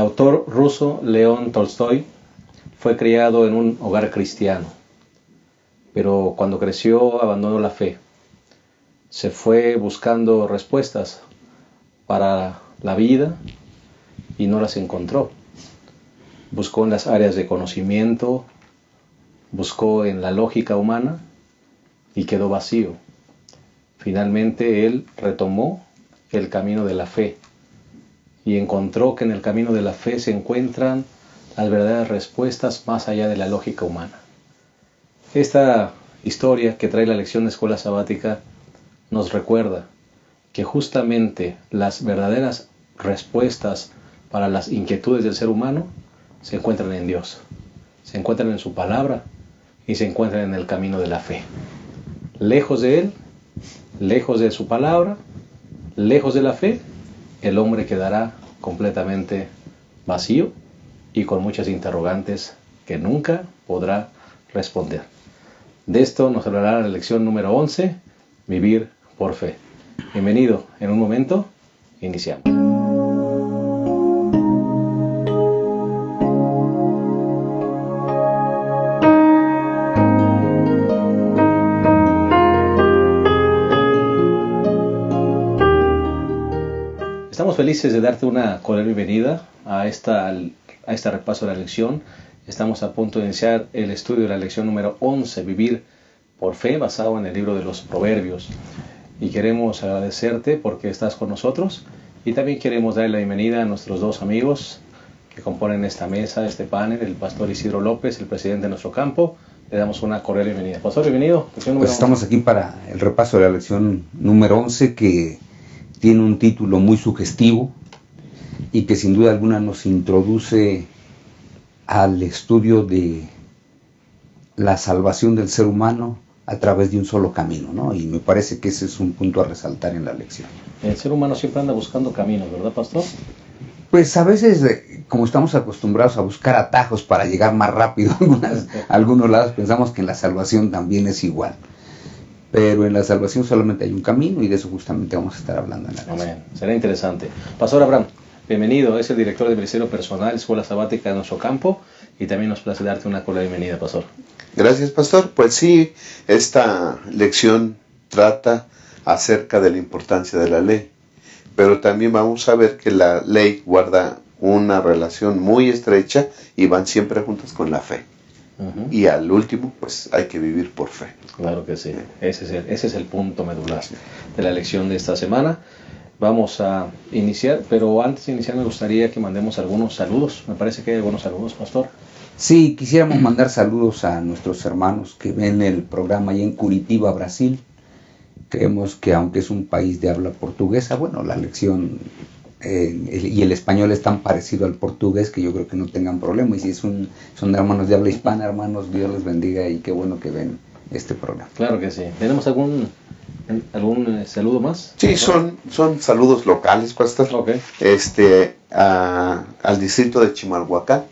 autor ruso León Tolstoy fue criado en un hogar cristiano, pero cuando creció abandonó la fe. Se fue buscando respuestas para la vida y no las encontró. Buscó en las áreas de conocimiento, buscó en la lógica humana y quedó vacío. Finalmente él retomó el camino de la fe y encontró que en el camino de la fe se encuentran las verdaderas respuestas más allá de la lógica humana. Esta historia que trae la lección de escuela sabática nos recuerda que justamente las verdaderas respuestas para las inquietudes del ser humano se encuentran en Dios, se encuentran en su palabra y se encuentran en el camino de la fe. Lejos de Él, lejos de su palabra, lejos de la fe, el hombre quedará completamente vacío y con muchas interrogantes que nunca podrá responder. De esto nos hablará la lección número 11, Vivir por Fe. Bienvenido, en un momento iniciamos. Estamos felices de darte una cordial bienvenida a este repaso de la lección. Estamos a punto de iniciar el estudio de la lección número 11, Vivir por Fe, basado en el libro de los Proverbios. Y queremos agradecerte porque estás con nosotros y también queremos darle la bienvenida a nuestros dos amigos que componen esta mesa, este panel, el pastor Isidro López, el presidente de nuestro campo. Le damos una cordial bienvenida. Pastor, bienvenido. Pues estamos aquí para el repaso de la lección número 11, que tiene un título muy sugestivo y que sin duda alguna nos introduce al estudio de la salvación del ser humano a través de un solo camino, ¿no? Y me parece que ese es un punto a resaltar en la lección. El ser humano siempre anda buscando caminos, ¿verdad, pastor? Pues a veces, como estamos acostumbrados a buscar atajos para llegar más rápido a algunos lados, pensamos que en la salvación también es igual. Pero en la salvación solamente hay un camino y de eso justamente vamos a estar hablando en la lección. Amén. Será interesante. Pastor Abraham, bienvenido. Es el director del Ministerio Personal, Escuela Sabática de nuestro campo, y también nos place darte una cordial bienvenida, pastor. Gracias, pastor. Pues sí, esta lección trata acerca de la importancia de la ley, pero también vamos a ver que la ley guarda una relación muy estrecha y van siempre juntas con la fe. Y al último, pues hay que vivir por fe. Claro que sí. Ese es el punto medular de la lección de esta semana. Vamos a iniciar, pero antes de iniciar me gustaría que mandemos algunos saludos. Me parece que hay algunos saludos, pastor. Sí, quisiéramos mandar saludos a nuestros hermanos que ven el programa allá en Curitiba, Brasil. Creemos que aunque es un país de habla portuguesa, bueno, la lección y el español es tan parecido al portugués que yo creo que no tengan problema. Y si son hermanos de habla hispana, hermanos, Dios les bendiga y qué bueno que ven este programa. Claro que sí. ¿Tenemos algún saludo más? Sí, son saludos locales, pastor. Okay. Al distrito de Chimalhuacán,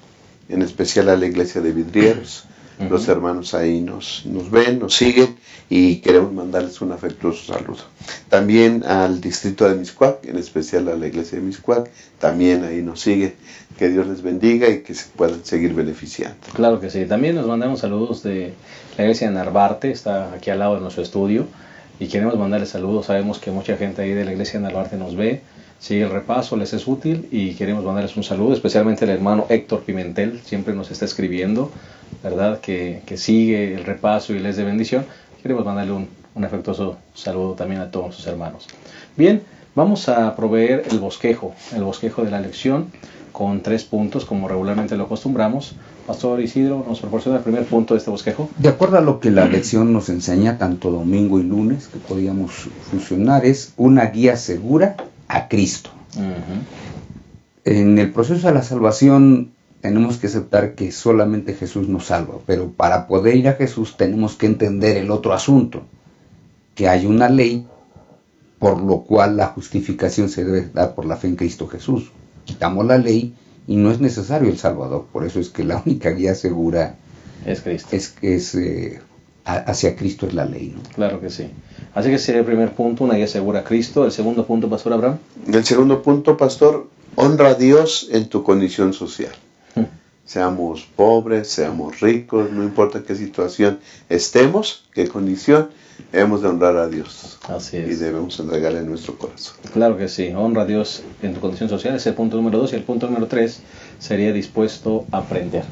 en especial a la iglesia de Vidrieros. Los hermanos ahí nos ven, nos siguen y queremos mandarles un afectuoso saludo. También al distrito de Mixcoac, en especial a la iglesia de Mixcoac, también ahí nos siguen. Que Dios les bendiga y que se puedan seguir beneficiando. Claro que sí. También nos mandamos saludos de la iglesia de Narvarte, está aquí al lado de nuestro estudio, y queremos mandarles saludos. Sabemos que mucha gente ahí de la iglesia de Narvarte nos ve, sigue el repaso, les es útil y queremos mandarles un saludo, especialmente al hermano Héctor Pimentel, siempre nos está escribiendo, ¿verdad? Que sigue el repaso y les de bendición. Queremos mandarle un afectuoso saludo también a todos sus hermanos. Bien, vamos a proveer el bosquejo de la lección con 3 puntos, como regularmente lo acostumbramos. Pastor Isidro, ¿nos proporciona el primer punto de este bosquejo? De acuerdo a lo que la lección nos enseña, tanto domingo y lunes, que podíamos fusionar, es una guía segura a Cristo. En el proceso de la salvación tenemos que aceptar que solamente Jesús nos salva, pero para poder ir a Jesús tenemos que entender el otro asunto, que hay una ley por lo cual la justificación se debe dar por la fe en Cristo Jesús. Quitamos la ley y no es necesario el Salvador, por eso es que la única guía segura es Cristo. Hacia Cristo es la ley, ¿no? Claro que sí. Así que sería el primer punto, una guía segura a Cristo. El segundo punto, pastor Abraham. El segundo punto, pastor, Honra a Dios en tu condición social. Seamos pobres, seamos ricos, no importa qué situación estemos, qué condición, hemos de honrar a Dios. Así es. Y debemos entregarle nuestro corazón. Claro que sí, honra a Dios en tu condición social, ese es el punto número 2, y el punto número 3 sería dispuesto a aprender.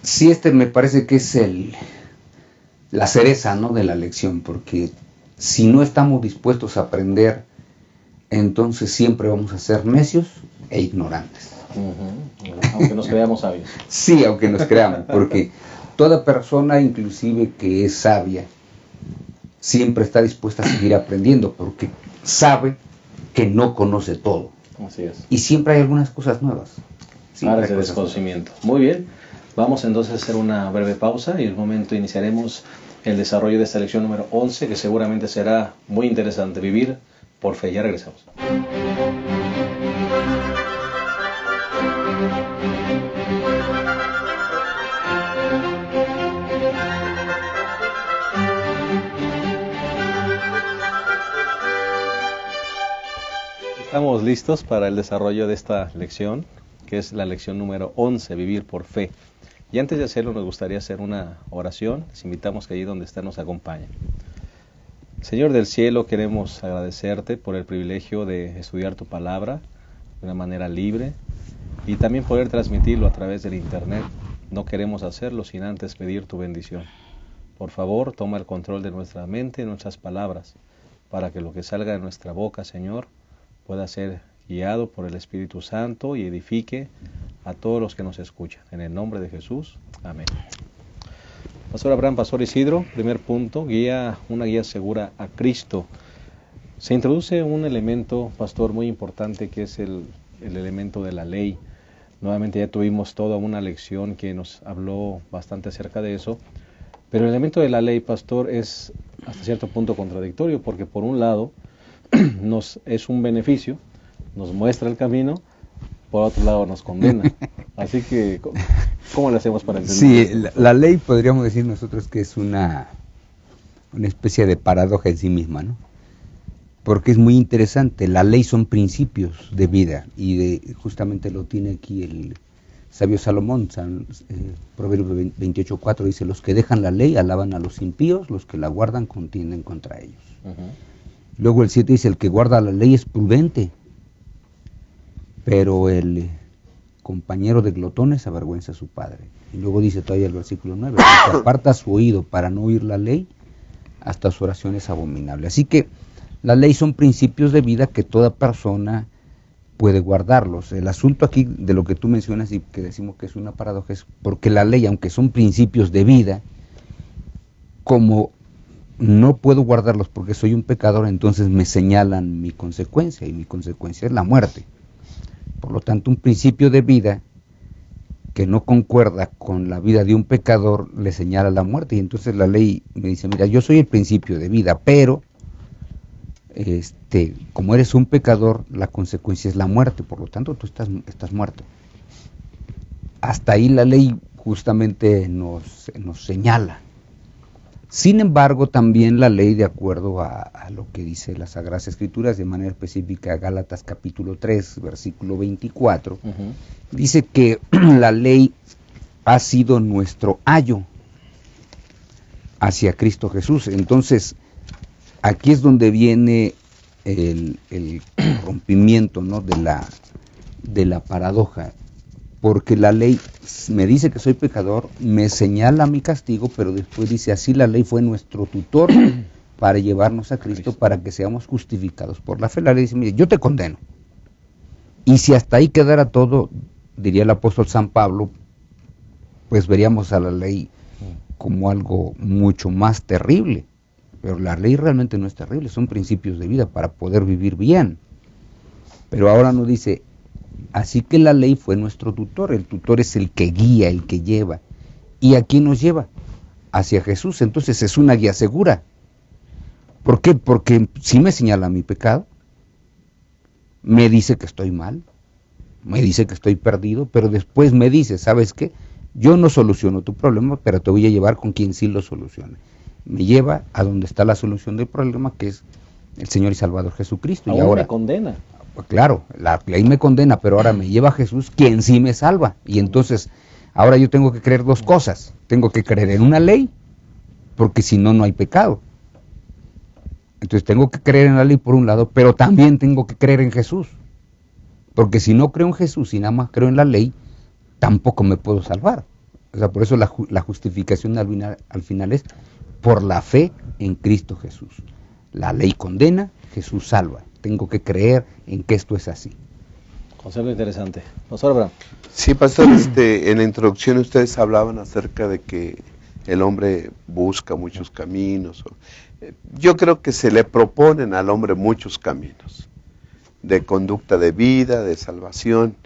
Sí, este me parece que es la cereza, ¿no?, de la lección, porque si no estamos dispuestos a aprender, entonces siempre vamos a ser necios e ignorantes. Aunque nos creamos sabios. Sí, aunque nos creamos, porque toda persona, inclusive que es sabia, siempre está dispuesta a seguir aprendiendo, porque sabe que no conoce todo. Así es. Y siempre hay algunas cosas nuevas. Áreas de desconocimiento. Muy bien, vamos entonces a hacer una breve pausa y en un momento iniciaremos el desarrollo de esta lección número 11, que seguramente será muy interesante. Vivir por fe. Ya regresamos. Estamos listos para el desarrollo de esta lección, que es la lección número 11, Vivir por Fe. Y antes de hacerlo nos gustaría hacer una oración. Les invitamos que allí donde estén nos acompañen. Señor del cielo, queremos agradecerte por el privilegio de estudiar tu palabra de una manera libre y también poder transmitirlo a través del internet. No queremos hacerlo sin antes pedir tu bendición. Por favor, toma el control de nuestra mente y nuestras palabras, para que lo que salga de nuestra boca, Señor, pueda ser guiado por el Espíritu Santo y edifique a todos los que nos escuchan. En el nombre de Jesús. Amén. Pastor Abraham, Pastor Isidro, primer punto, una guía segura a Cristo. Se introduce un elemento, Pastor, muy importante, que es el elemento de la ley. Nuevamente ya tuvimos toda una lección que nos habló bastante acerca de eso, pero el elemento de la ley, Pastor, es hasta cierto punto contradictorio, porque por un lado es un beneficio, nos muestra el camino, por otro lado nos condena. Así que, ¿cómo le hacemos para entender? Sí, la ley podríamos decir nosotros que es una especie de paradoja en sí misma, ¿no? Porque es muy interesante. La ley son principios de vida y justamente lo tiene aquí el sabio Salomón. Proverbios 28:4 dice: los que dejan la ley alaban a los impíos, los que la guardan contienden contra ellos. Luego el 7 dice: el que guarda la ley es prudente, pero el compañero de glotones avergüenza a su padre. Y luego dice todavía el versículo 9: el que aparta su oído para no oír la ley, hasta su oración es abominable. Así que la ley son principios de vida que toda persona puede guardarlos. El asunto aquí de lo que tú mencionas y que decimos que es una paradoja es porque la ley, aunque son principios de vida, como no puedo guardarlos porque soy un pecador, entonces me señalan mi consecuencia, y mi consecuencia es la muerte. Por lo tanto, un principio de vida que no concuerda con la vida de un pecador le señala la muerte, y entonces la ley me dice: mira, yo soy el principio de vida, pero como eres un pecador, la consecuencia es la muerte, por lo tanto tú estás muerto. Hasta ahí la ley justamente nos señala. Sin embargo, también la ley, de acuerdo a lo que dice las Sagradas Escrituras, de manera específica Gálatas capítulo 3, versículo 24, dice que la ley ha sido nuestro ayo hacia Cristo Jesús. Entonces, aquí es donde viene el rompimiento, ¿no?, de la paradoja. Porque la ley me dice que soy pecador, me señala mi castigo, pero después dice: así la ley fue nuestro tutor para llevarnos a Cristo, para que seamos justificados por la fe. La ley dice: mire, yo te condeno. Y si hasta ahí quedara todo, diría el apóstol San Pablo, pues veríamos a la ley como algo mucho más terrible. Pero la ley realmente no es terrible, son principios de vida para poder vivir bien. Pero ahora nos dice: así que la ley fue nuestro tutor. El tutor es el que guía, el que lleva. ¿Y a quién nos lleva? Hacia Jesús. Entonces es una guía segura. ¿Por qué? Porque sí me señala mi pecado, me dice que estoy mal, me dice que estoy perdido, pero después me dice: ¿sabes qué? Yo no soluciono tu problema, pero te voy a llevar con quien sí lo solucione. Me lleva a donde está la solución del problema, que es el Señor y Salvador Jesucristo. Aún y ahora me condena. Pues claro, la ley me condena, pero ahora me lleva a Jesús, quien sí me salva. Y entonces, ahora yo tengo que creer dos cosas. Tengo que creer en una ley, porque si no, no hay pecado. Entonces tengo que creer en la ley por un lado, pero también tengo que creer en Jesús. Porque si no creo en Jesús y nada más creo en la ley, tampoco me puedo salvar. O sea, por eso la justificación al final es por la fe en Cristo Jesús. La ley condena, Jesús salva. Tengo que creer en que esto es así. Concepto interesante. Pastor Abraham. Sí, pastor, en la introducción ustedes hablaban acerca de que el hombre busca muchos caminos. Yo creo que se le proponen al hombre muchos caminos de conducta de vida, de salvación.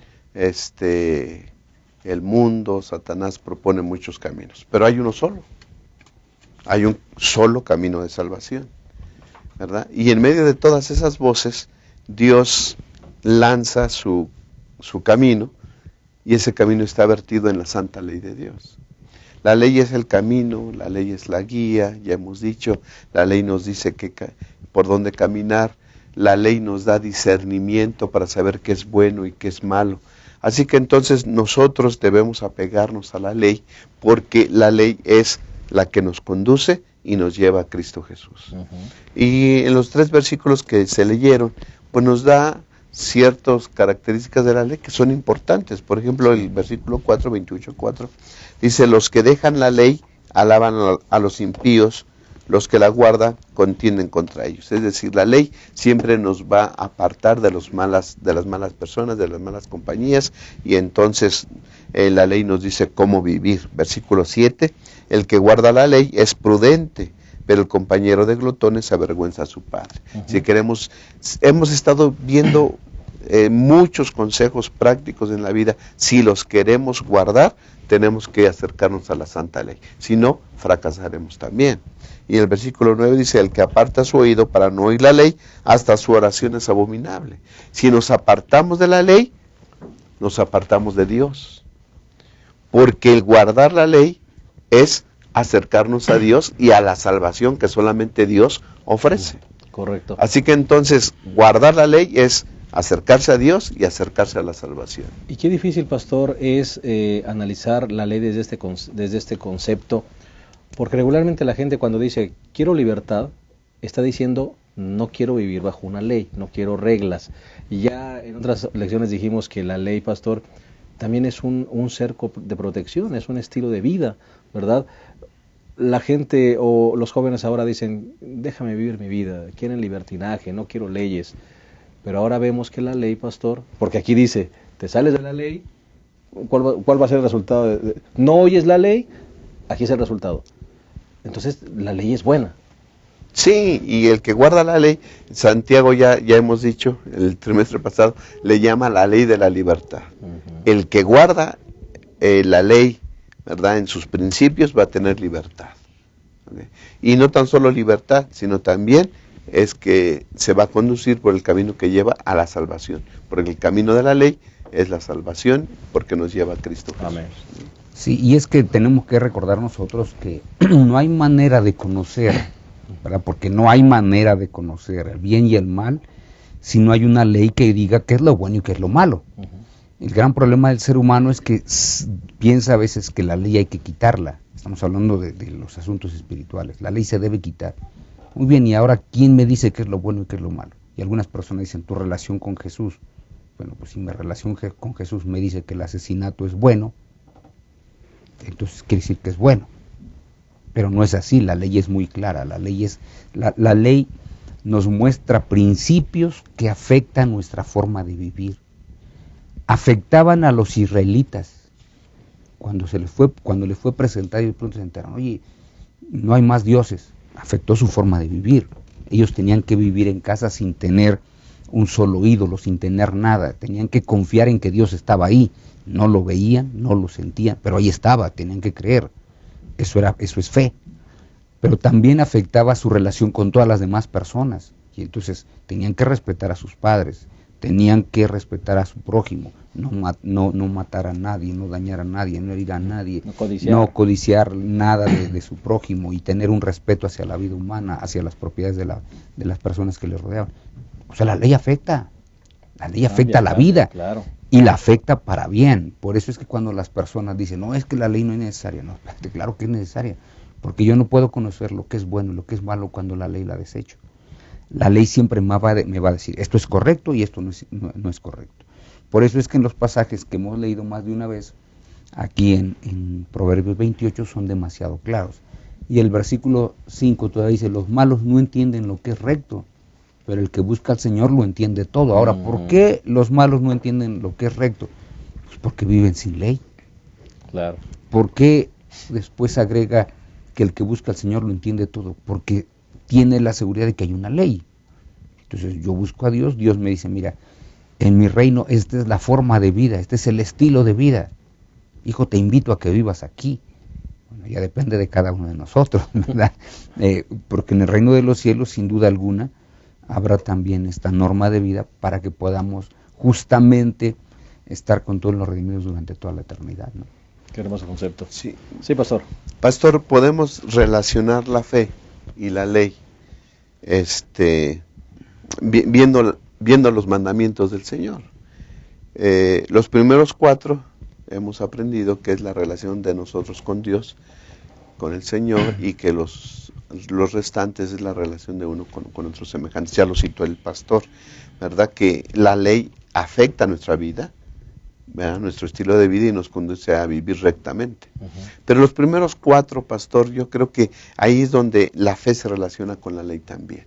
El mundo, Satanás propone muchos caminos, pero hay uno solo. Hay un solo camino de salvación, ¿verdad? Y en medio de todas esas voces, Dios lanza su camino, y ese camino está vertido en la santa ley de Dios. La ley es el camino, la ley es la guía, ya hemos dicho, la ley nos dice por dónde caminar, la ley nos da discernimiento para saber qué es bueno y qué es malo. Así que entonces nosotros debemos apegarnos a la ley, porque la ley es la que nos conduce y nos lleva a Cristo Jesús. Y en los 3 versículos que se leyeron, pues nos da ciertas características de la ley que son importantes. Por ejemplo, el versículo 4, 28:4, dice: los que dejan la ley alaban a los impíos, los que la guardan contienden contra ellos. Es decir, la ley siempre nos va a apartar de las malas personas, de las malas compañías, y entonces la ley nos dice cómo vivir. Versículo 7, el que guarda la ley es prudente, pero el compañero de glotones avergüenza a su padre. Si queremos, hemos estado viendo muchos consejos prácticos en la vida. Si los queremos guardar, tenemos que acercarnos a la santa ley, si no, fracasaremos también. Y el versículo 9 dice: el que aparta su oído para no oír la ley, hasta su oración es abominable. Si nos apartamos de la ley, nos apartamos de Dios, porque el guardar la ley es acercarnos a Dios y a la salvación que solamente Dios ofrece. Correcto. Así que entonces guardar la ley es acercarse a Dios y acercarse a la salvación. Y qué difícil, pastor, es analizar la ley desde este concepto, porque regularmente la gente cuando dice quiero libertad, está diciendo no quiero vivir bajo una ley, no quiero reglas. Y ya en otras lecciones dijimos que la ley, pastor, también es un cerco de protección, es un estilo de vida, ¿verdad? La gente o los jóvenes ahora dicen, déjame vivir mi vida, quieren libertinaje, no quiero leyes. Pero ahora vemos que la ley, pastor, porque aquí dice, te sales de la ley, ¿cuál va a ser el resultado? No oyes la ley, aquí es el resultado. Entonces, la ley es buena. Sí, y el que guarda la ley, Santiago ya hemos dicho, el trimestre pasado, le llama la ley de la libertad. El que guarda la ley, ¿verdad?, en sus principios va a tener libertad. ¿Okay? Y no tan solo libertad, sino también es que se va a conducir por el camino que lleva a la salvación. Porque el camino de la ley es la salvación, porque nos lleva a Cristo Jesús. Amén. Sí, y es que tenemos que recordar nosotros que no hay manera de conocer, ¿verdad? Porque no hay manera de conocer el bien y el mal si no hay una ley que diga qué es lo bueno y qué es lo malo. El gran problema del ser humano es que piensa a veces que la ley hay que quitarla. Estamos hablando de los asuntos espirituales. La ley se debe quitar. Muy bien, y ahora, ¿quién me dice qué es lo bueno y qué es lo malo? Y algunas personas dicen, tu relación con Jesús. Bueno, pues si mi relación con Jesús me dice que el asesinato es bueno, entonces quiere decir que es bueno. Pero no es así, la ley es muy clara. La ley nos muestra principios que afectan nuestra forma de vivir. Afectaban a los israelitas. Cuando les fue presentado y de pronto se enteraron, oye, no hay más dioses. Afectó su forma de vivir. Ellos tenían que vivir en casa sin tener un solo ídolo, sin tener nada. Tenían que confiar en que Dios estaba ahí. No lo veían, no lo sentían, pero ahí estaba, tenían que creer. Eso es fe. Pero también afectaba su relación con todas las demás personas. Y entonces tenían que respetar a sus padres, tenían que respetar a su prójimo, no matar a nadie, no dañar a nadie, no herir a nadie, no codiciar nada de su prójimo, y tener un respeto hacia la vida humana, hacia las propiedades de las personas que le rodeaban. O sea, la ley afecta. La ley afecta la vida. Claro. Y la afecta para bien. Por eso es que cuando las personas dicen, no, es que la ley no es necesaria. No, espérate, claro que es necesaria. Porque yo no puedo conocer lo que es bueno y lo que es malo cuando la ley la desecho. La ley siempre me va a decir, esto es correcto y esto no es correcto. Por eso es que en los pasajes que hemos leído más de una vez, aquí en Proverbios 28, son demasiado claros. Y el versículo 5 todavía dice, los malos no entienden lo que es recto, pero el que busca al Señor lo entiende todo. Ahora, ¿por qué los malos no entienden lo que es recto? Pues porque viven sin ley. Claro. ¿Por qué después agrega que el que busca al Señor lo entiende todo? Porque tiene la seguridad de que hay una ley. Entonces yo busco a Dios, Dios me dice, mira, en mi reino esta es la forma de vida, este es el estilo de vida. Hijo, te invito a que vivas aquí. Bueno, ya depende de cada uno de nosotros, ¿verdad? Porque en el reino de los cielos, sin duda alguna, habrá también esta norma de vida para que podamos justamente estar con todos los redimidos durante toda la eternidad, ¿no? Qué hermoso concepto. Sí. Sí, pastor. Pastor, podemos relacionar la fe y la ley, viendo los mandamientos del Señor. Los primeros 4 hemos aprendido que es la relación de nosotros con Dios, con el Señor, y que los restantes es la relación de uno con otros semejantes. Ya lo citó el pastor, ¿verdad? Que la ley afecta nuestra vida, ¿verdad? Nuestro estilo de vida, y nos conduce a vivir rectamente. Pero los primeros 4, pastor, yo creo que ahí es donde la fe se relaciona con la ley también.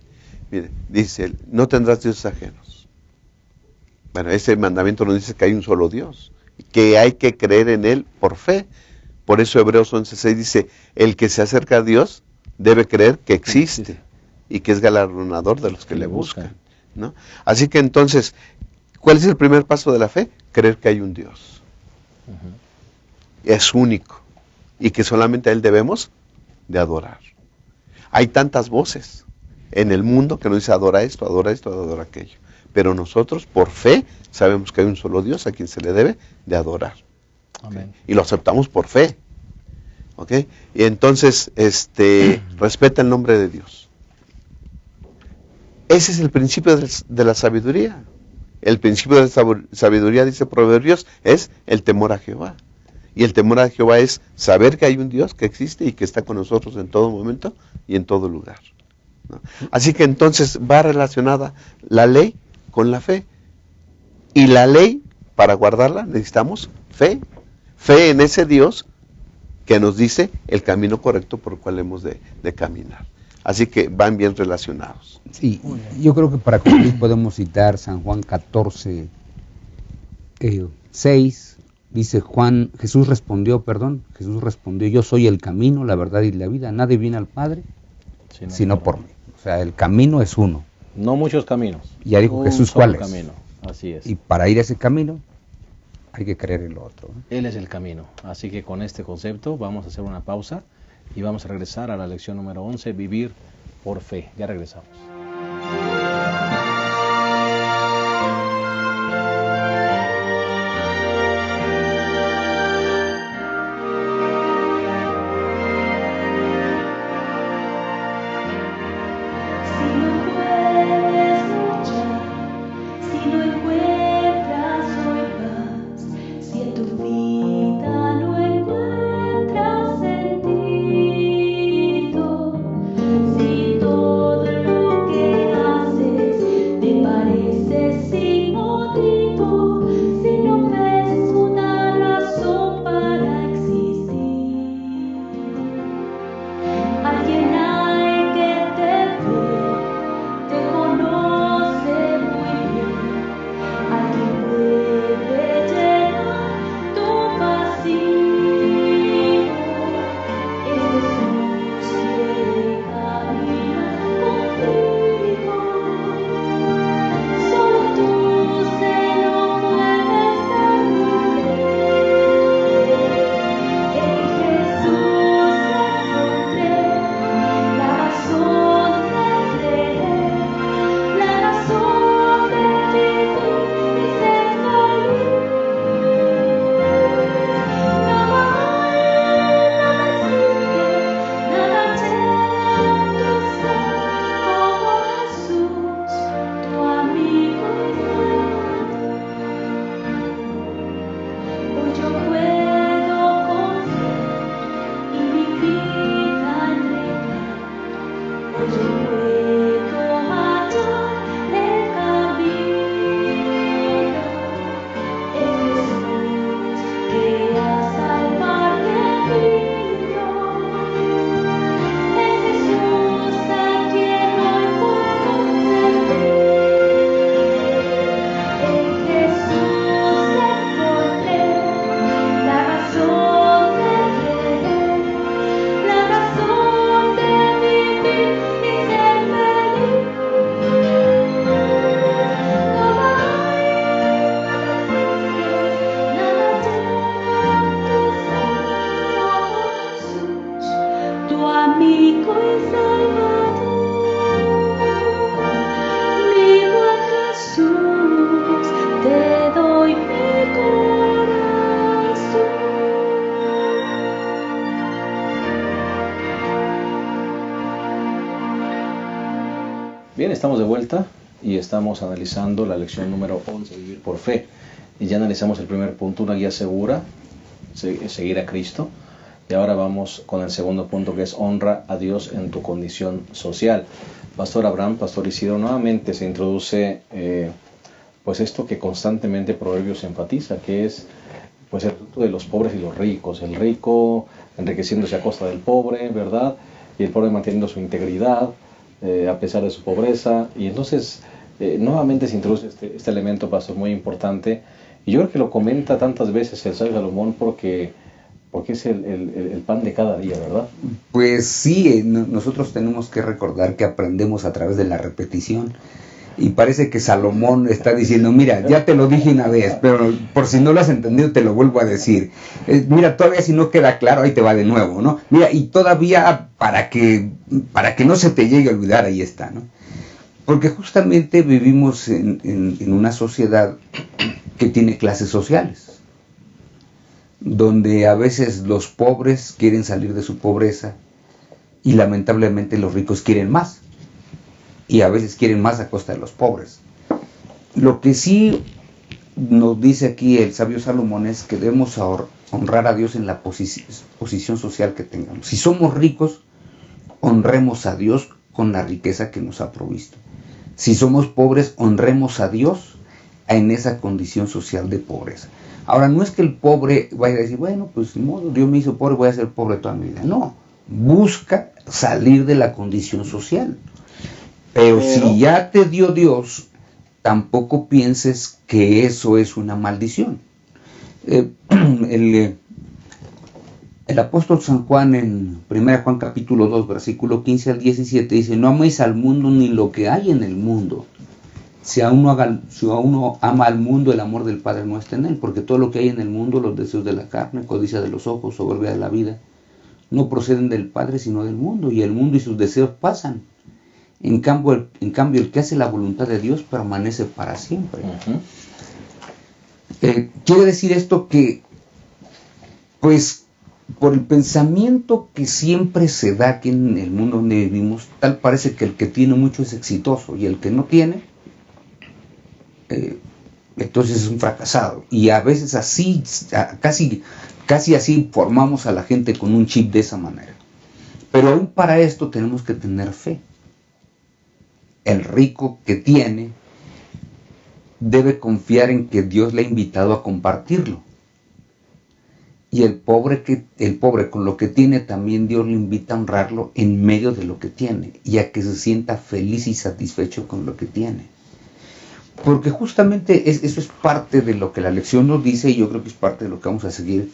Mire, dice, no tendrás dioses ajenos. Bueno, ese mandamiento nos dice que hay un solo Dios, que hay que creer en Él por fe. Por eso Hebreos 11:6 dice, el que se acerca a Dios debe creer que existe y que es galardonador de los que le buscan, ¿no? Así que entonces, ¿cuál es el primer paso de la fe? Creer que hay un Dios. Es único y que solamente a Él debemos de adorar. Hay tantas voces en el mundo que nos dice adora esto, adora aquello. Pero nosotros, por fe, sabemos que hay un solo Dios a quien se le debe de adorar. Amén. ¿Okay? Y lo aceptamos por fe. ¿Ok? Y entonces, respeta el nombre de Dios. Ese es el principio de la sabiduría. El principio de la sabiduría, dice Proverbios, es el temor a Jehová. Y el temor a Jehová es saber que hay un Dios que existe y que está con nosotros en todo momento y en todo lugar, ¿no? Así que entonces va relacionada la ley con la fe. Y la ley, para guardarla, necesitamos fe. Fe en ese Dios que nos dice el camino correcto por el cual hemos de caminar. Así que van bien relacionados. Sí, yo creo que para concluir podemos citar San Juan 14, 6, dice Jesús respondió, yo soy el camino, la verdad y la vida, nadie viene al Padre sino por mí. O sea, el camino es uno. No muchos caminos. Ya dijo Jesús cuál es. Camino. Así es. Y para ir a ese camino hay que creer en lo otro, ¿no? Él es el camino. Así que con este concepto vamos a hacer una pausa y vamos a regresar a la lección número 11, vivir por fe. Ya regresamos. Todo lo Bien, estamos de vuelta y estamos analizando la lección número 11, Vivir por Fe. Y ya analizamos el primer punto, una guía segura, seguir a Cristo. Y ahora vamos con el segundo punto, que es honra a Dios en tu condición social. Pastor Abraham, Pastor Isidro, nuevamente se introduce pues esto que constantemente Proverbios enfatiza, que es pues el fruto de los pobres y los ricos. El rico enriqueciéndose a costa del pobre, ¿verdad? Y el pobre manteniendo su integridad a pesar de su pobreza. Y entonces nuevamente se introduce este elemento, pastor, muy importante. Y yo creo que lo comenta tantas veces el sabio Salomón porque es el pan de cada día, ¿verdad? Pues sí, nosotros tenemos que recordar que aprendemos a través de la repetición. Y parece que Salomón está diciendo, mira, ya te lo dije una vez, pero por si no lo has entendido te lo vuelvo a decir. Mira, todavía si no queda claro, ahí te va de nuevo, ¿no? Mira, y todavía para que no se te llegue a olvidar, ahí está, ¿no? Porque justamente vivimos en una sociedad que tiene clases sociales, donde a veces los pobres quieren salir de su pobreza y lamentablemente los ricos quieren más. Y a veces quieren más a costa de los pobres. Lo que sí nos dice aquí el sabio Salomón es que debemos honrar a Dios en la posición social que tengamos. Si somos ricos, honremos a Dios con la riqueza que nos ha provisto. Si somos pobres, honremos a Dios en esa condición social de pobreza. Ahora, no es que el pobre vaya a decir, bueno, pues ni modo, Dios me hizo pobre, voy a ser pobre toda mi vida. No, busca salir de la condición social. Pero si ya te dio Dios, tampoco pienses que eso es una maldición. El apóstol San Juan en 1 Juan capítulo 2, versículo 15 al 17 dice, no améis al mundo ni lo que hay en el mundo. Si a uno ama al mundo, el amor del Padre no está en él, porque todo lo que hay en el mundo, los deseos de la carne, codicia de los ojos, soberbia de la vida, no proceden del Padre sino del mundo, y el mundo y sus deseos pasan. En cambio, el que hace la voluntad de Dios permanece para siempre. Quiere decir esto que, pues, por el pensamiento que siempre se da aquí en el mundo donde vivimos, tal parece que el que tiene mucho es exitoso y el que no tiene, entonces es un fracasado. Y a veces así, casi así formamos a la gente con un chip de esa manera. Pero aún para esto tenemos que tener fe. El rico que tiene debe confiar en que Dios le ha invitado a compartirlo. Y el pobre con lo que tiene también Dios le invita a honrarlo en medio de lo que tiene y a que se sienta feliz y satisfecho con lo que tiene. Porque justamente eso es parte de lo que la lección nos dice y yo creo que es parte de lo que vamos a seguir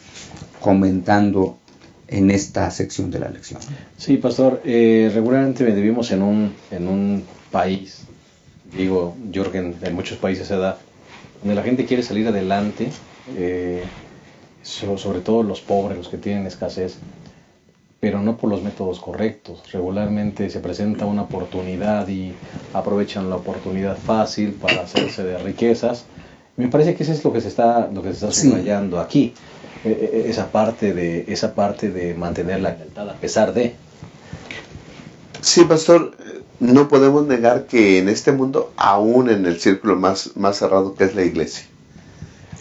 comentando en esta sección de la lección. Sí, pastor, regularmente vivimos en un país, digo, Jürgen, en muchos países se da, donde la gente quiere salir adelante, sobre todo los pobres, los que tienen escasez, pero no por los métodos correctos. Regularmente se presenta una oportunidad y aprovechan la oportunidad fácil para hacerse de riquezas. Me parece que eso es lo que se está subrayando aquí, esa parte de mantener la lealtad a pesar de. Sí, pastor, no podemos negar que en este mundo, aún en el círculo más cerrado que es la iglesia,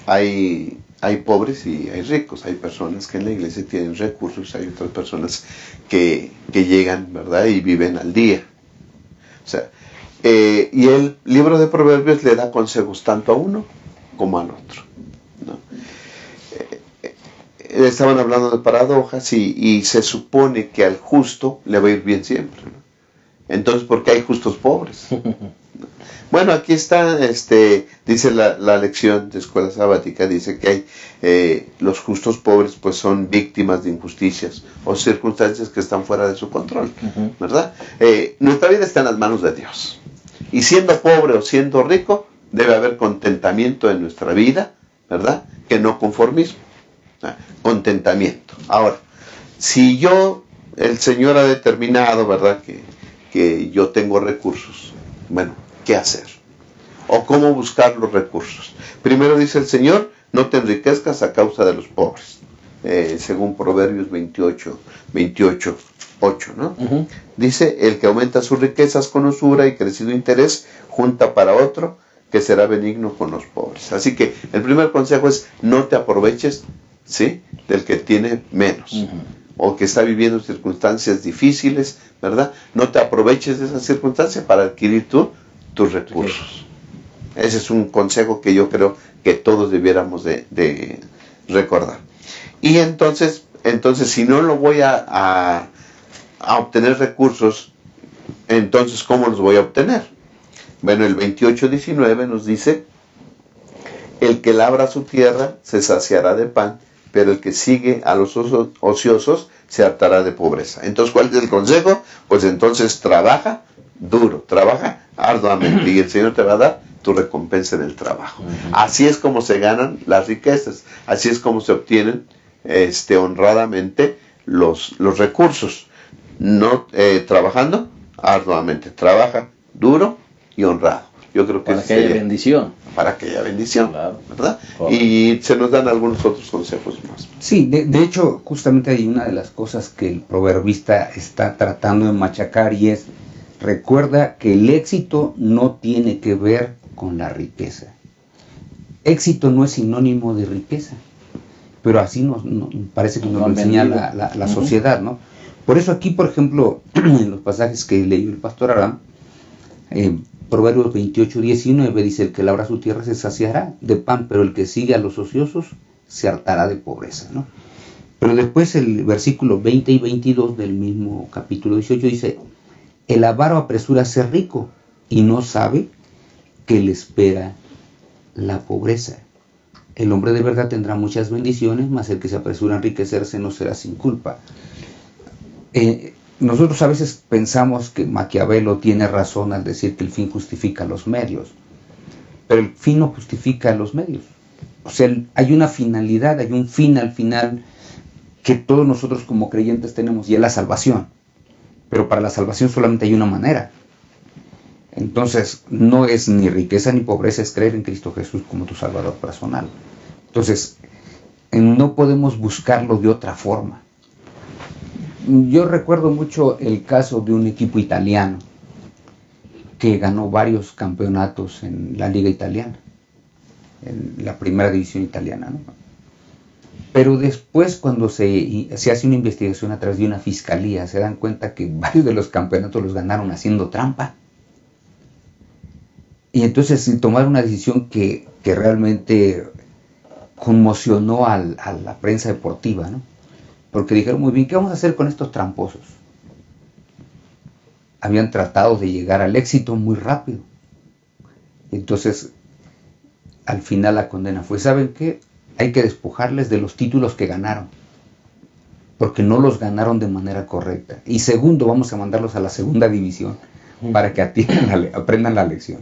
hay pobres y hay ricos. Hay personas que en la iglesia tienen recursos, hay otras personas que llegan, ¿verdad? Y viven al día. O sea, y el libro de Proverbios le da consejos tanto a uno como al otro, ¿no? Estaban hablando de paradojas y se supone que al justo le va a ir bien siempre, ¿no? Entonces, ¿por qué hay justos pobres? Bueno, aquí está, dice la lección de escuela sabática, dice que hay los justos pobres, pues son víctimas de injusticias o circunstancias que están fuera de su control, ¿verdad? Nuestra vida está en las manos de Dios. Y siendo pobre o siendo rico, debe haber contentamiento en nuestra vida, ¿verdad? Que no conformismo. Contentamiento. Ahora, si el Señor ha determinado, ¿verdad? Que yo tengo recursos, bueno, ¿qué hacer? ¿O cómo buscar los recursos? Primero dice el Señor, no te enriquezcas a causa de los pobres, según Proverbios 28. 8, ¿no? Dice, el que aumenta sus riquezas con usura y crecido interés, junta para otro, que será benigno con los pobres. Así que el primer consejo es, no te aproveches, ¿sí?, del que tiene menos, o que está viviendo circunstancias difíciles, ¿verdad? No te aproveches de esa circunstancia para adquirir tus recursos. Ese es un consejo que yo creo que todos debiéramos de recordar. Y entonces si no lo voy a obtener recursos, entonces ¿cómo los voy a obtener? Bueno, el 28:19 nos dice, el que labra su tierra se saciará de pan, pero el que sigue a los ociosos se hartará de pobreza. Entonces, ¿cuál es el consejo? Pues entonces trabaja duro, trabaja arduamente, y el Señor te va a dar tu recompensa en el trabajo. Así es como se ganan las riquezas, así es como se obtienen honradamente los recursos, no trabajando arduamente, trabaja duro y honrado. Yo creo que para que haya bendición. Para que haya bendición, claro, ¿verdad? Y se nos dan algunos otros consejos más. Sí, de hecho, justamente hay una de las cosas que el proverbista está tratando de machacar, y es, recuerda que el éxito no tiene que ver con la riqueza. Éxito no es sinónimo de riqueza, pero así nos parece que nos lo enseña la sociedad, ¿no? Por eso aquí, por ejemplo, en los pasajes que leyó el pastor Aram, Proverbios 28:19 dice, el que labra su tierra se saciará de pan, pero el que sigue a los ociosos se hartará de pobreza, ¿no? Pero después el versículo 20 y 22 del mismo capítulo 18 dice, el avaro apresura a ser rico y no sabe que le espera la pobreza. El hombre de verdad tendrá muchas bendiciones, mas el que se apresura a enriquecerse no será sin culpa. Nosotros a veces pensamos que Maquiavelo tiene razón al decir que el fin justifica los medios, pero el fin no justifica los medios. O sea, hay una finalidad, hay un fin al final que todos nosotros como creyentes tenemos, y es la salvación. Pero para la salvación solamente hay una manera. Entonces, no es ni riqueza ni pobreza, es creer en Cristo Jesús como tu Salvador personal. Entonces, no podemos buscarlo de otra forma. Yo recuerdo mucho el caso de un equipo italiano que ganó varios campeonatos en la liga italiana, en la primera división italiana, ¿no? Pero después, cuando se hace una investigación a través de una fiscalía, se dan cuenta que varios de los campeonatos los ganaron haciendo trampa. Y entonces tomaron una decisión que realmente conmocionó a la prensa deportiva, ¿no? Porque dijeron, muy bien, ¿qué vamos a hacer con estos tramposos? Habían tratado de llegar al éxito muy rápido. Entonces, al final la condena fue, ¿saben qué? Hay que despojarles de los títulos que ganaron, porque no los ganaron de manera correcta. Y segundo, vamos a mandarlos a la segunda división para que aprendan la lección.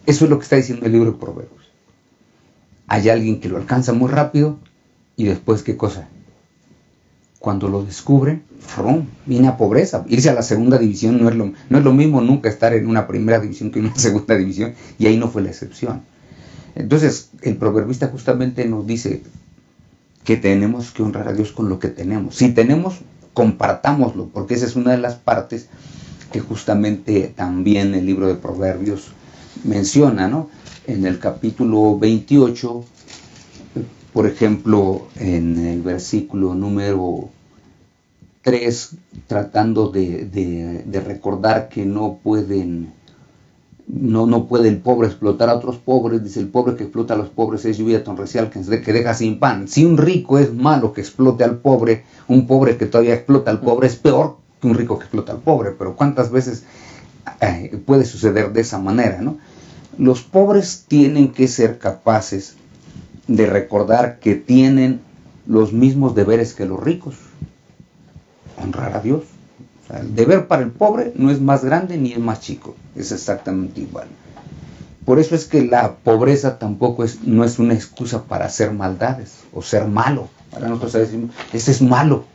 Eso es lo que está diciendo el libro de Proverbios. Hay alguien que lo alcanza muy rápido y después, ¿qué cosa? Cuando lo descubren, ¡frum!, viene a pobreza. Irse a la segunda división no es lo mismo nunca estar en una primera división que en una segunda división, y ahí no fue la excepción. Entonces, el proverbista justamente nos dice que tenemos que honrar a Dios con lo que tenemos. Si tenemos, compartámoslo, porque esa es una de las partes que justamente también el libro de Proverbios menciona, ¿no? En el capítulo 28, por ejemplo, en el versículo número 3, tratando de recordar que no puede el pobre explotar a otros pobres, dice, el pobre que explota a los pobres es lluvia torrencial que deja sin pan. Si un rico es malo que explote al pobre, un pobre que todavía explota al pobre es peor que un rico que explota al pobre. Pero ¿cuántas veces puede suceder de esa manera, ¿no? Los pobres tienen que ser capaces de recordar que tienen los mismos deberes que los ricos. Honrar a Dios. O sea, el deber para el pobre no es más grande ni es más chico, es exactamente igual. Por eso es que la pobreza tampoco no es una excusa para hacer maldades o ser malo. Para nosotros decimos, este es malo.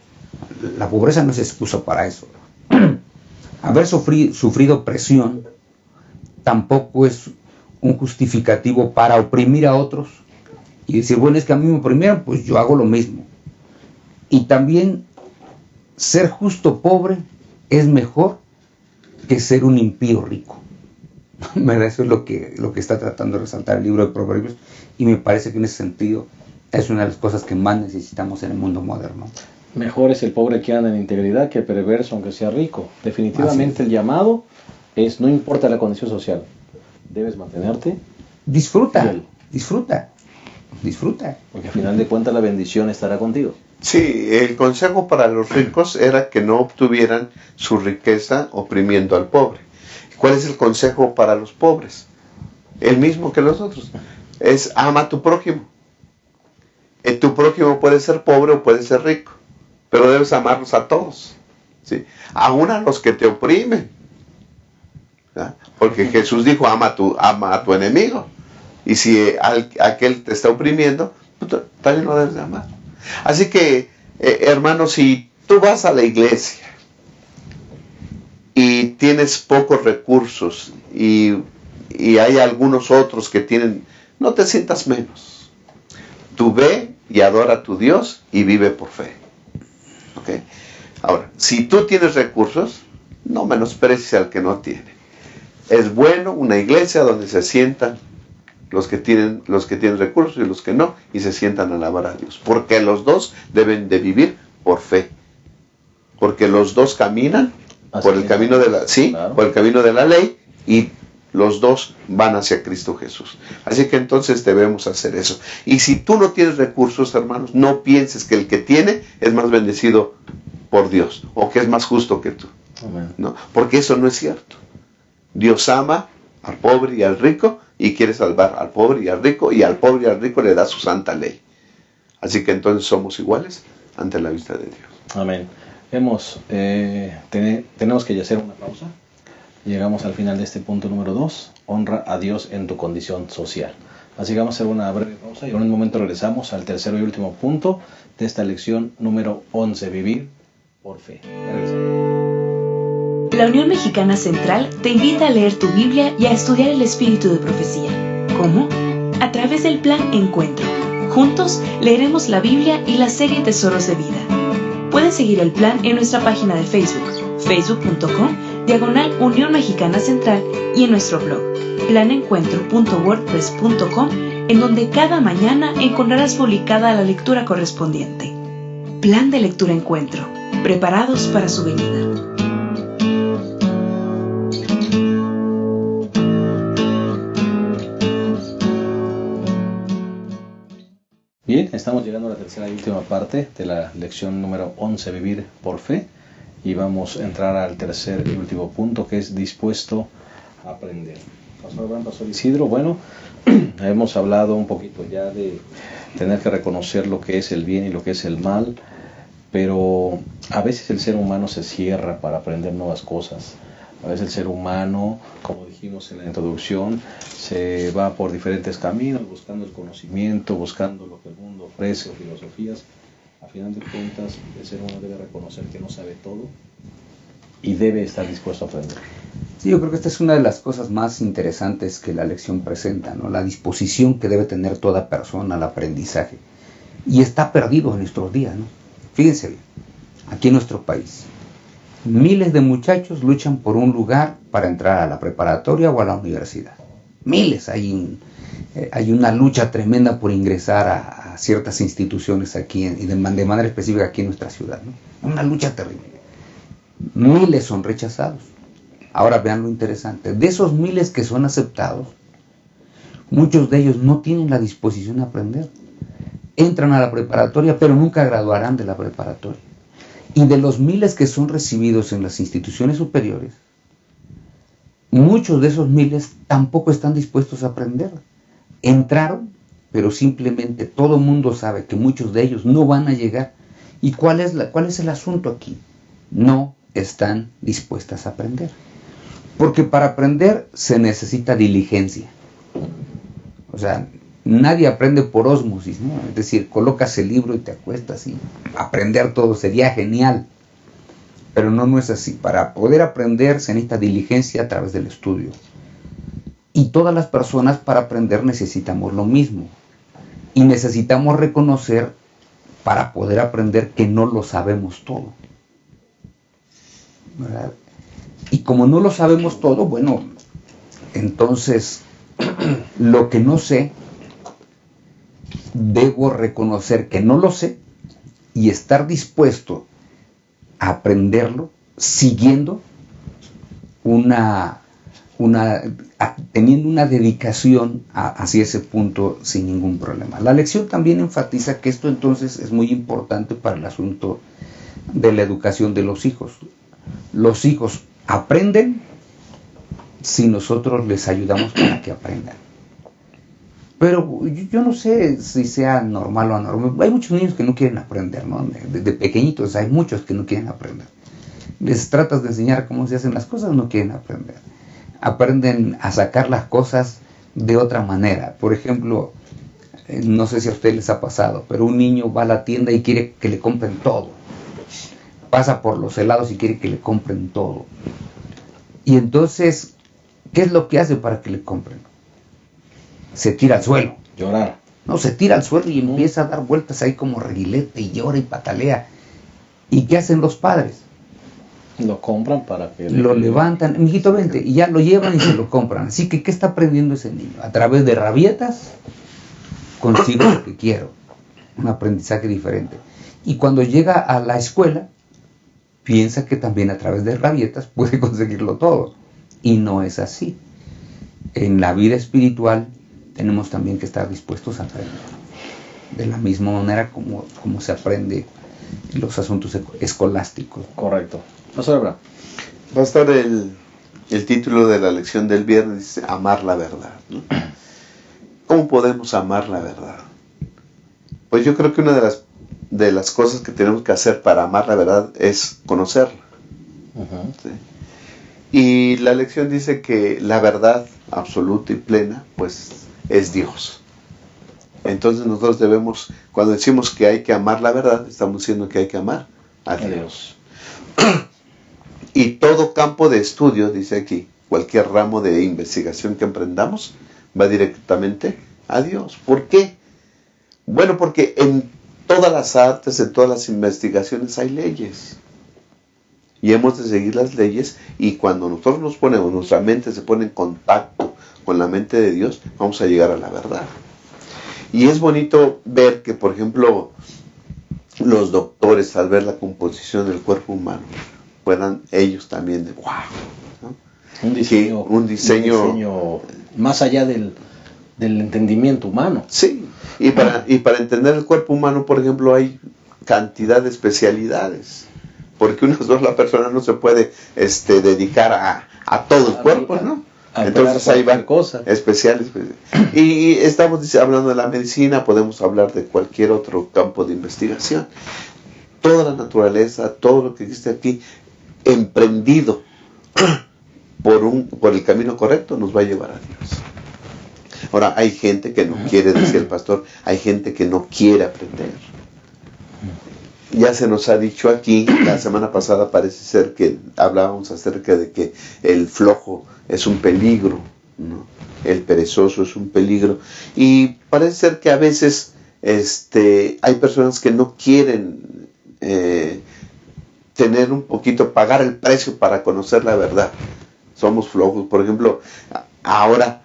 La pobreza no es excusa para eso. Haber sufrido presión tampoco es un justificativo para oprimir a otros y decir, bueno, es que a mí me oprimieron, pues yo hago lo mismo. Y también ser justo pobre es mejor que ser un impío rico. Eso es lo que está tratando de resaltar el libro de Proverbios, y me parece que en ese sentido es una de las cosas que más necesitamos en el mundo moderno. Mejor es el pobre que anda en integridad que el perverso aunque sea rico. Definitivamente el llamado es, no importa la condición social, debes mantenerte Disfruta, fiel, disfruta. porque al final de cuentas la bendición estará contigo. Sí, el consejo para los ricos era que no obtuvieran su riqueza oprimiendo al pobre. ¿Cuál es el consejo para los pobres? El mismo que los otros. Es ama a tu prójimo. Tu prójimo puede ser pobre o puede ser rico, pero debes amarlos a todos, ¿sí? Aún a los que te oprimen, ¿verdad? Porque Jesús dijo, ama a tu enemigo. Y si aquel te está oprimiendo, tú también lo debes de amar. Así que, hermanos, si tú vas a la iglesia y tienes pocos recursos y hay algunos otros que tienen, no te sientas menos. Tú ve y adora a tu Dios y vive por fe. ¿Okay? Ahora, si tú tienes recursos, no menosprecies al que no tiene. Es bueno una iglesia donde se sientan los que tienen recursos y los que no, y se sientan a alabar a Dios. Porque los dos deben de vivir por fe. Porque los dos caminan por el camino de por el camino de la ley, y los dos van hacia Cristo Jesús. Así que entonces debemos hacer eso. Y si tú no tienes recursos, hermanos, no pienses que el que tiene es más bendecido por Dios o que es más justo que tú. Amén. ¿No? Porque eso no es cierto. Dios ama al pobre y al rico y quiere salvar al pobre y al rico, y al pobre y al rico le da su santa ley. Así que entonces somos iguales ante la vista de Dios. Amén. Tenemos que hacer una pausa. Llegamos al final de este punto número 2. Honra a Dios en tu condición social. Así que vamos a hacer una breve pausa y en un momento regresamos al tercero y último punto de esta lección número 11. Vivir por fe. La Unión Mexicana Central te invita a leer tu Biblia y a estudiar el espíritu de profecía. ¿Cómo? A través del Plan Encuentro. Juntos leeremos la Biblia y la serie Tesoros de Vida. Puedes seguir el plan en nuestra página de Facebook, facebook.com/Unión Mexicana Central, y en nuestro blog, planencuentro.wordpress.com, en donde cada mañana encontrarás publicada la lectura correspondiente. Plan de Lectura Encuentro. Preparados para su venida. Bien, estamos llegando a la tercera y última parte de la lección número 11, Vivir por Fe, y vamos a entrar al tercer y último punto, que es dispuesto a aprender. Pastor Abraham, Pastor Isidro, bueno, hemos hablado un poquito ya de tener que reconocer lo que es el bien y lo que es el mal, pero a veces el ser humano se cierra para aprender nuevas cosas. A veces el ser humano, como dijimos en la introducción, se va por diferentes caminos, buscando el conocimiento, buscando lo que el mundo ofrece o filosofías. A final de cuentas, el ser humano debe reconocer que no sabe todo y debe estar dispuesto a aprender. Sí, yo creo que esta es una de las cosas más interesantes que la lección presenta, ¿no? La disposición que debe tener toda persona al aprendizaje. Y está perdido en nuestros días, ¿no? Fíjense bien, aquí en nuestro país, miles de muchachos luchan por un lugar para entrar a la preparatoria o a la universidad. Miles, hay una lucha tremenda por ingresar a ciertas instituciones aquí, y de manera específica aquí en nuestra ciudad, ¿no? Una lucha terrible. Miles son rechazados. Ahora vean lo interesante, de esos miles que son aceptados, muchos de ellos no tienen la disposición a aprender. Entran a la preparatoria, pero nunca graduarán de la preparatoria. Y de los miles que son recibidos en las instituciones superiores, muchos de esos miles tampoco están dispuestos a aprender. Entraron, pero simplemente todo el mundo sabe que muchos de ellos no van a llegar. ¿Y cuál es el asunto aquí? No están dispuestas a aprender. Porque para aprender se necesita diligencia. O sea, nadie aprende por ósmosis, ¿no? Es decir, colocas el libro y te acuestas y aprender todo sería genial. Pero no es así. Para poder aprender se necesita diligencia a través del estudio. Y todas las personas para aprender necesitamos lo mismo. Y necesitamos reconocer para poder aprender que no lo sabemos todo. ¿verdad? Y como no lo sabemos todo, bueno, entonces lo que no sé, debo reconocer que no lo sé y estar dispuesto a aprenderlo siguiendo teniendo una dedicación hacia ese punto sin ningún problema. La lección también enfatiza que esto entonces es muy importante para el asunto de la educación de los hijos. Los hijos aprenden si nosotros les ayudamos para que aprendan. Pero yo no sé si sea normal o anormal. Hay muchos niños que no quieren aprender, ¿no? De pequeñitos hay muchos que no quieren aprender. Les tratas de enseñar cómo se hacen las cosas, no quieren aprender. Aprenden a sacar las cosas de otra manera. Por ejemplo, no sé si a ustedes les ha pasado, pero un niño va a la tienda y quiere que le compren todo. Pasa por los helados y quiere que le compren todo. Y entonces, ¿qué es lo que hace para que le compren? Se tira al suelo. Llorar. No, se tira al suelo y empieza a dar vueltas ahí como reguilete y llora y patalea. ¿Y qué hacen los padres? Lo compran para que... Lo levantan, mijito, vente, y ya lo llevan y se lo compran. Así que, ¿qué está aprendiendo ese niño? A través de rabietas, consigo lo que quiero. Un aprendizaje diferente. Y cuando llega a la escuela, piensa que también a través de rabietas puede conseguirlo todo. Y no es así. En la vida espiritual tenemos también que estar dispuestos a aprender. De la misma manera como se aprende los asuntos escolásticos. Correcto. Pastor Abraham. Va a estar el título de la lección del viernes, dice, amar la verdad, ¿no? ¿Cómo podemos amar la verdad? Pues yo creo que una de las cosas que tenemos que hacer para amar la verdad es conocerla. Uh-huh. ¿Sí? Y la lección dice que la verdad absoluta y plena, pues, es Dios. Entonces nosotros debemos, cuando decimos que hay que amar la verdad, estamos diciendo que hay que amar a Dios. Y todo campo de estudio, dice aquí, cualquier ramo de investigación que emprendamos, va directamente a Dios. ¿Por qué? Bueno, porque en todas las artes, en todas las investigaciones hay leyes. Y hemos de seguir las leyes, y cuando nosotros nos ponemos, nuestra mente se pone en contacto con la mente de Dios, vamos a llegar a la verdad. Y es bonito ver que, por ejemplo, los doctores, al ver la composición del cuerpo humano, puedan ellos también de wow, ¿no? Un diseño más allá del entendimiento humano. Sí, y para entender el cuerpo humano, por ejemplo, hay cantidad de especialidades, porque una sola persona no se puede dedicar a todo el cuerpo, ¿no? Entonces hay varias cosas especiales. Y estamos hablando de la medicina, podemos hablar de cualquier otro campo de investigación. Toda la naturaleza, todo lo que existe aquí, emprendido por el camino correcto, nos va a llevar a Dios. Ahora, hay gente que no quiere, decía el pastor, hay gente que no quiere aprender. Ya se nos ha dicho aquí, la semana pasada parece ser que hablábamos acerca de que el flojo es un peligro, ¿no? El perezoso es un peligro. Y parece ser que a veces hay personas que no quieren tener un poquito, pagar el precio para conocer la verdad. Somos flojos. Por ejemplo, ahora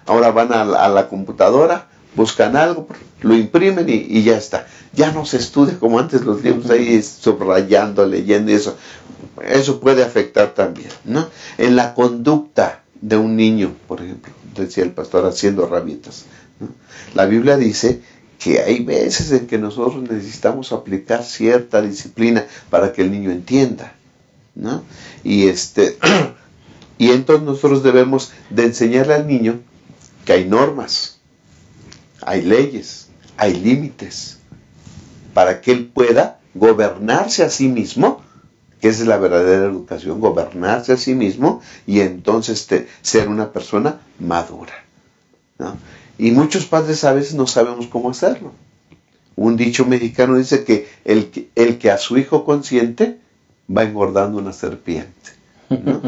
van a la computadora, buscan algo, lo imprimen y ya está. Ya no se estudia como antes los libros ahí subrayando, leyendo, y eso puede afectar también, ¿no? En la conducta de un niño, por ejemplo, decía el pastor, haciendo rabietas, ¿no? La Biblia dice que hay veces en que nosotros necesitamos aplicar cierta disciplina para que el niño entienda, ¿no? Y entonces nosotros debemos de enseñarle al niño que hay normas, hay leyes, hay límites, para que él pueda gobernarse a sí mismo, que esa es la verdadera educación, gobernarse a sí mismo y entonces ser una persona madura, ¿no? Y muchos padres a veces no sabemos cómo hacerlo. Un dicho mexicano dice que el que a su hijo consiente va engordando una serpiente, ¿no?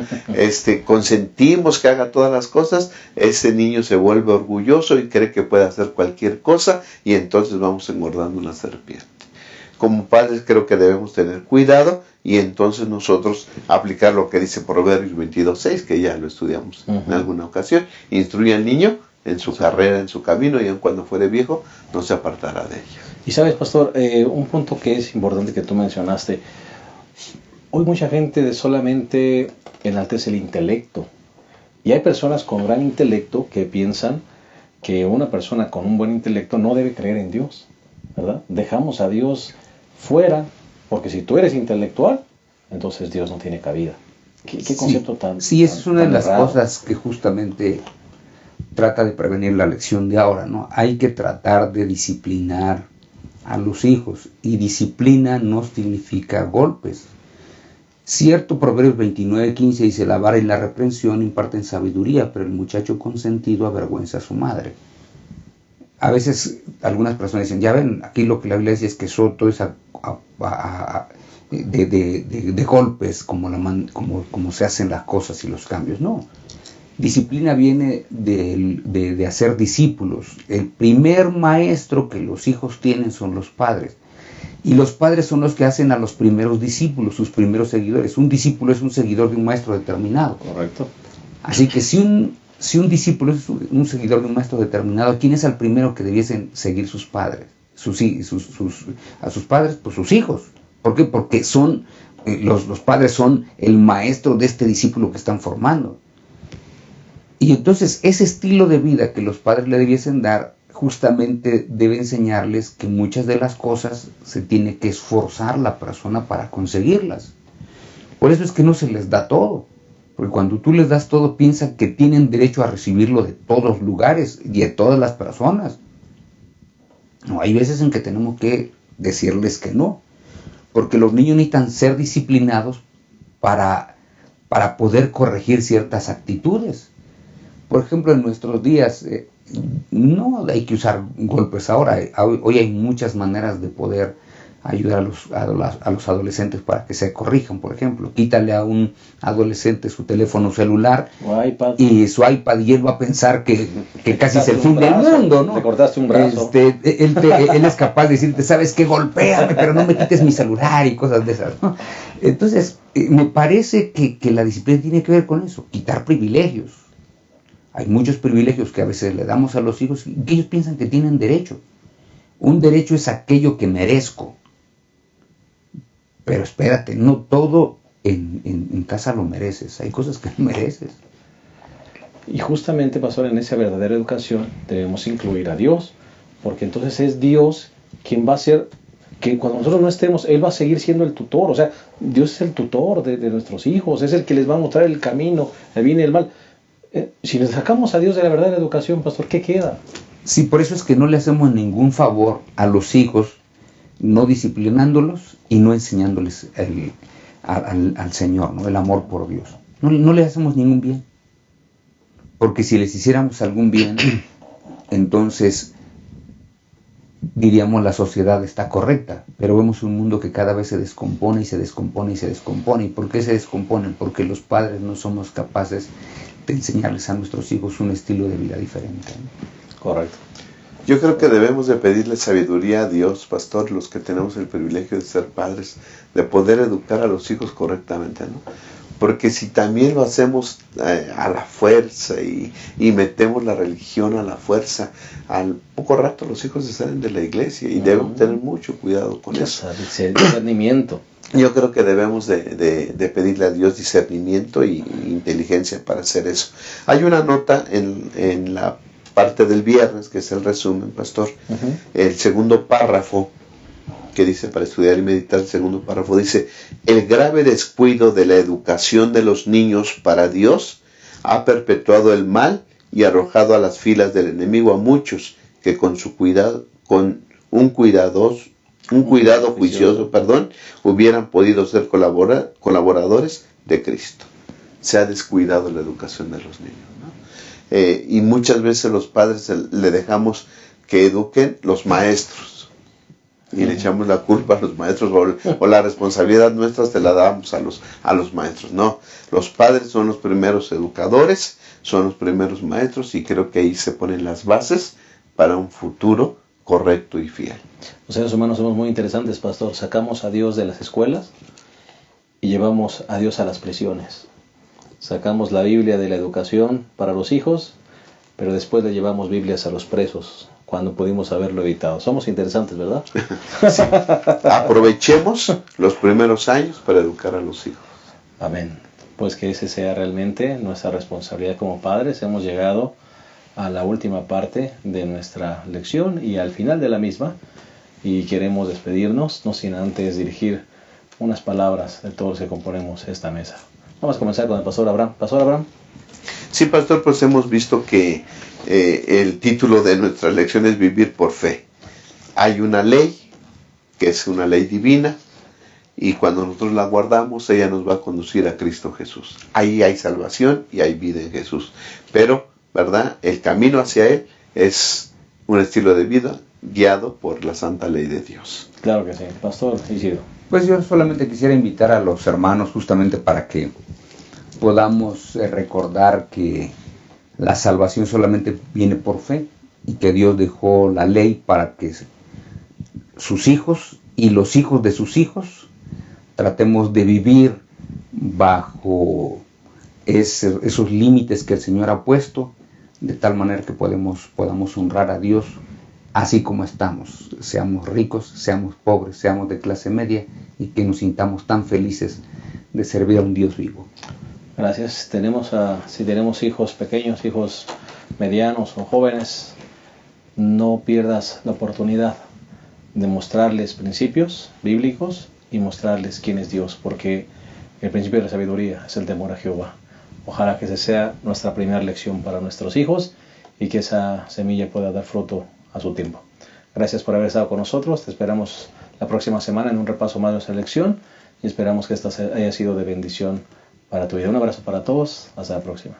Consentimos que haga todas las cosas, ese niño se vuelve orgulloso y cree que puede hacer cualquier cosa y entonces vamos engordando una serpiente. Como padres creo que debemos tener cuidado y entonces nosotros aplicar lo que dice Proverbios 22:6, que ya lo estudiamos en alguna ocasión. Instruye al niño en su carrera, en su camino, y aun cuando fuere viejo, no se apartará de ella. Y sabes, pastor, un punto que es importante que tú mencionaste, hoy mucha gente solamente enaltece el intelecto, y hay personas con gran intelecto que piensan que una persona con un buen intelecto no debe creer en Dios, ¿verdad? Dejamos a Dios fuera, porque si tú eres intelectual, entonces Dios no tiene cabida. ¿Qué concepto tan... Sí, esa es una de las errado? cosas que justamente trata de prevenir la lección de ahora, ¿no? Hay que tratar de disciplinar a los hijos, y disciplina no significa golpes. Cierto, Proverbios 29:15 dice: la vara y la reprensión imparten sabiduría, pero el muchacho consentido avergüenza a su madre. A veces algunas personas dicen, ya ven, aquí lo que la Biblia dice es que todo es de golpes, como se hacen las cosas y los cambios. No, disciplina viene de hacer discípulos. El primer maestro que los hijos tienen son los padres. Y los padres son los que hacen a los primeros discípulos, sus primeros seguidores. Un discípulo es un seguidor de un maestro determinado. Correcto. Así que si un discípulo es un seguidor de un maestro determinado, ¿quién es el primero que debiesen seguir sus padres? A sus padres, pues sus hijos. ¿Por qué? Porque los padres son el maestro de este discípulo que están formando. Y entonces ese estilo de vida que los padres le debiesen dar, justamente debe enseñarles que muchas de las cosas se tiene que esforzar la persona para conseguirlas. Por eso es que no se les da todo, porque cuando tú les das todo, piensan que tienen derecho a recibirlo de todos lugares y de todas las personas. No, hay veces en que tenemos que decirles que no, porque los niños necesitan ser disciplinados para poder corregir ciertas actitudes. Por ejemplo, en nuestros días no hay que usar golpes ahora. Hoy hay muchas maneras de poder ayudar a los adolescentes para que se corrijan. Por ejemplo, quítale a un adolescente su teléfono celular y su iPad, y él va a pensar que casi es el fin del mundo, ¿no? Le cortaste un brazo. Él es capaz de decirte, ¿sabes qué? Golpéame, pero no me quites mi celular y cosas de esas, ¿no? Entonces, me parece que la disciplina tiene que ver con eso, quitar privilegios. Hay muchos privilegios que a veces le damos a los hijos y que ellos piensan que tienen derecho. Un derecho es aquello que merezco. Pero espérate, no todo en casa lo mereces. Hay cosas que no mereces. Y justamente, pastor, en esa verdadera educación debemos incluir a Dios, porque entonces es Dios quien va a ser, que cuando nosotros no estemos, Él va a seguir siendo el tutor. O sea, Dios es el tutor de nuestros hijos, es el que les va a mostrar el camino, el bien y el mal. Si le sacamos a Dios de la verdadera educación, pastor, ¿qué queda? Sí, por eso es que no le hacemos ningún favor a los hijos, no disciplinándolos y no enseñándoles al Señor, ¿no? El amor por Dios. No le hacemos ningún bien. Porque si les hiciéramos algún bien, entonces diríamos la sociedad está correcta. Pero vemos un mundo que cada vez se descompone y se descompone y se descompone. ¿Y por qué se descomponen? Porque los padres no somos capaces de enseñarles a nuestros hijos un estilo de vida diferente, ¿no? Correcto. Yo creo que debemos de pedirle sabiduría a Dios, pastor, los que tenemos el privilegio de ser padres, de poder educar a los hijos correctamente, ¿no? Porque si también lo hacemos a la fuerza y metemos la religión a la fuerza, al poco rato los hijos se salen de la iglesia y debemos tener mucho cuidado con eso. Discernimiento. Yo creo que debemos de pedirle a Dios discernimiento y inteligencia para hacer eso. Hay una nota en la parte del viernes, que es el resumen, pastor, el segundo párrafo, que dice, para estudiar y meditar, el segundo párrafo dice: el grave descuido de la educación de los niños para Dios ha perpetuado el mal y arrojado a las filas del enemigo a muchos que con un cuidado juicioso, hubieran podido ser colaboradores de Cristo. Se ha descuidado la educación de los niños, ¿no? Y muchas veces los padres le dejamos que eduquen los maestros y le echamos la culpa a los maestros, o la responsabilidad nuestra se la damos a los maestros. No, los padres son los primeros educadores, son los primeros maestros, y creo que ahí se ponen las bases para un futuro correcto y fiel. Los seres humanos somos muy interesantes, pastor. Sacamos a Dios de las escuelas y llevamos a Dios a las prisiones. Sacamos la Biblia de la educación para los hijos, pero después le llevamos Biblias a los presos, cuando pudimos haberlo evitado. Somos interesantes, ¿verdad? Sí. Aprovechemos los primeros años para educar a los hijos. Amén. Pues que ese sea realmente nuestra responsabilidad como padres. Hemos llegado a la última parte de nuestra lección y al final de la misma, y queremos despedirnos, no sin antes dirigir unas palabras de todos los que componemos esta mesa. Vamos a comenzar con el Pastor Abraham. Pastor Abraham. Sí, pastor, pues hemos visto que el título de nuestra lección es Vivir por Fe. Hay una ley, que es una ley divina, y cuando nosotros la guardamos, ella nos va a conducir a Cristo Jesús. Ahí hay salvación y hay vida en Jesús. Pero, ¿verdad? El camino hacia Él es un estilo de vida guiado por la santa ley de Dios. Claro que sí. Pastor Isidro. Pues yo solamente quisiera invitar a los hermanos justamente para que podamos recordar que la salvación solamente viene por fe y que Dios dejó la ley para que sus hijos y los hijos de sus hijos tratemos de vivir bajo esos límites que el Señor ha puesto, de tal manera que podamos honrar a Dios así como estamos, seamos ricos, seamos pobres, seamos de clase media, y que nos sintamos tan felices de servir a un Dios vivo. Gracias. Si tenemos hijos pequeños, hijos medianos o jóvenes, no pierdas la oportunidad de mostrarles principios bíblicos y mostrarles quién es Dios, porque el principio de la sabiduría es el temor a Jehová. Ojalá que esa sea nuestra primera lección para nuestros hijos y que esa semilla pueda dar fruto a su tiempo. Gracias por haber estado con nosotros. Te esperamos la próxima semana en un repaso más de nuestra lección y esperamos que esta haya sido de bendición para tu vida. Un abrazo para todos. Hasta la próxima.